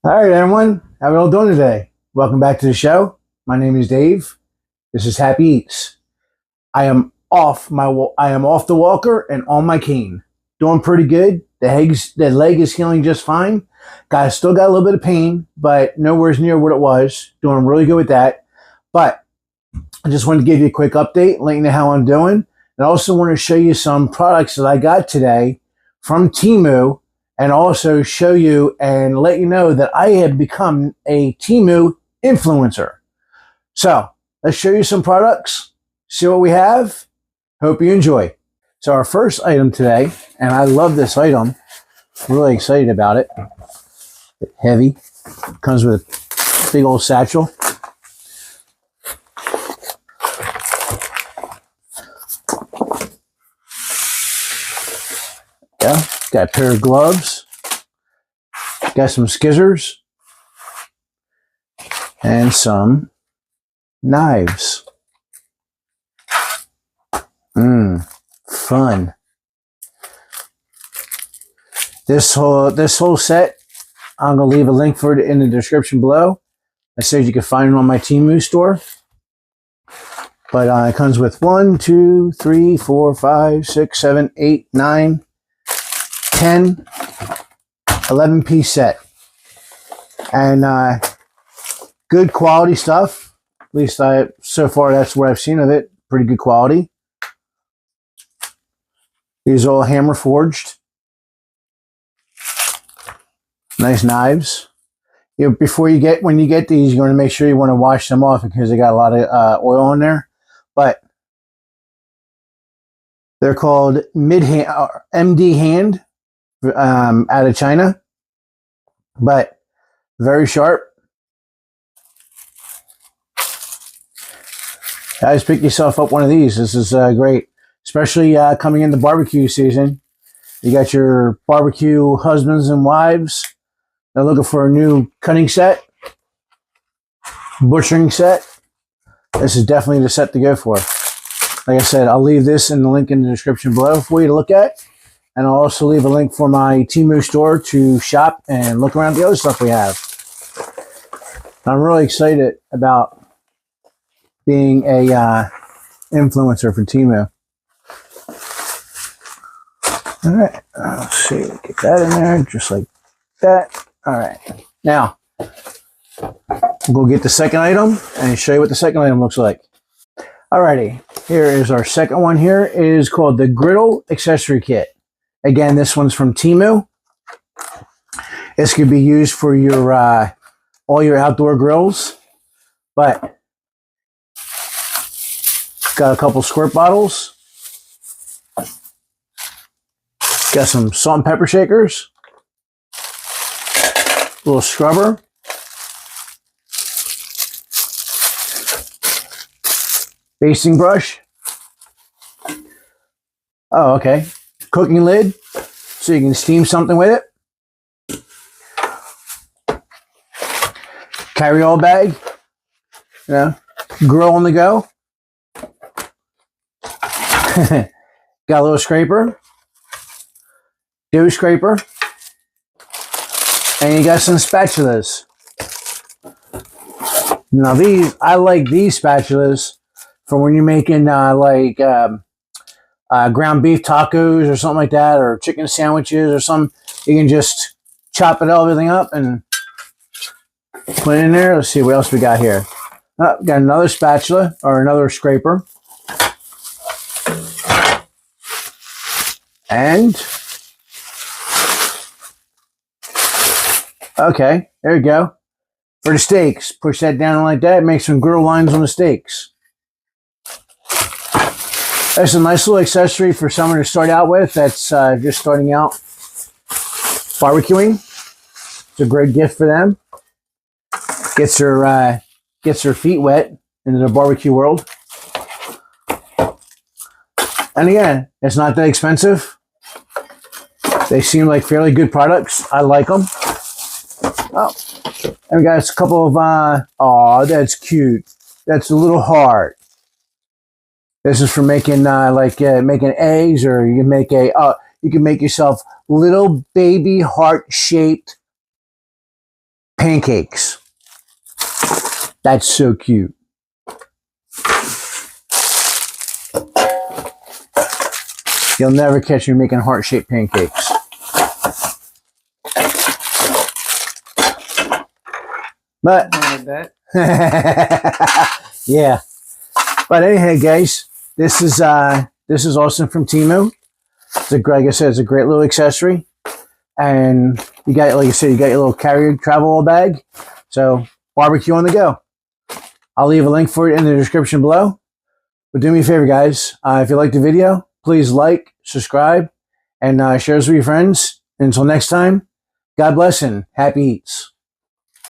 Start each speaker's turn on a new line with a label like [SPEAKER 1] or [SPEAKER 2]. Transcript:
[SPEAKER 1] All right, everyone. How are we all doing today? Welcome back to the show. My name is Dave. This is Happy Eats. I am off the walker and on my cane. Doing pretty good. The leg is healing just fine. Still got a little bit of pain, but nowhere near what it was. Doing really good with that. But I just wanted to give you a quick update, let you know how I'm doing. And I also want to show you some products that I got today from Temu, and also show you and let you know that I have become a Temu influencer. So let's show you some products, see what we have. Hope you enjoy. So our first item today, and I love this item, really excited about it. Heavy, comes with a big old satchel. Yeah, got a pair of gloves, got some scissors, and some knives. Fun. This whole set, I'm gonna leave a link for it in the description below. I said you can find it on my Temu store. But it comes with 1, 2, 3, 4, 5, 6, 7, 8, 9, 10, 11-piece set. And good quality stuff. At least so far that's what I've seen of it. Pretty good quality. These are all hammer forged. Nice knives. When you get these, you want to make sure you want to wash them off because they got a lot of oil in there. But they're called MD Hand out of China. But very sharp. Guys, pick yourself up one of these. This is great, especially coming into barbecue season. You got your barbecue husbands and wives. They're looking for a new cutting set, butchering set. This is definitely the set to go for. Like I said, I'll leave this in the link in the description below for you to look at. And I'll also leave a link for my Temu store to shop and look around the other stuff we have. I'm really excited about being a influencer for Temu. All right, let's see, get that in there just like that. All right, now we'll go get the second item and show you what the second item looks like. Alrighty, here is our second one. Here it is called the Griddle Accessory Kit. Again, this one's from Temu. This could be used for your all your outdoor grills, but got a couple squirt bottles. Got some salt and pepper shakers. A little scrubber. Basting brush. Oh, okay. Cooking lid, so you can steam something with it. Carry-all bag. Grill on the go. Got a little scraper. Dough scraper. And you got some spatulas. Now I like these spatulas for when you're making ground beef tacos or something like that, or chicken sandwiches or something. You can just chop everything up and put it in there. Let's see what else we got here. Oh, got another spatula or another scraper. And okay, there you go. For the steaks, push that down like that. Make some grill lines on the steaks. That's a nice little accessory for someone to start out with that's just starting out barbecuing. It's a great gift for them. Gets their feet wet into the barbecue world. And again, it's not that expensive. They seem like fairly good products. I like them. Oh, and we got a couple of, oh, that's cute. That's a little heart. This is for making, making eggs, or you can you can make yourself little baby heart-shaped pancakes. That's so cute. You'll never catch me making heart-shaped pancakes. But yeah. But anyhow, guys, this is awesome from Temu. It's like I said, it's a great little accessory, and you got, like I said, you got your little carrier travel bag. So barbecue on the go. I'll leave a link for it in the description below. But do me a favor, guys. If you liked the video, please like, subscribe, and share this with your friends. Until next time, God bless and happy eats.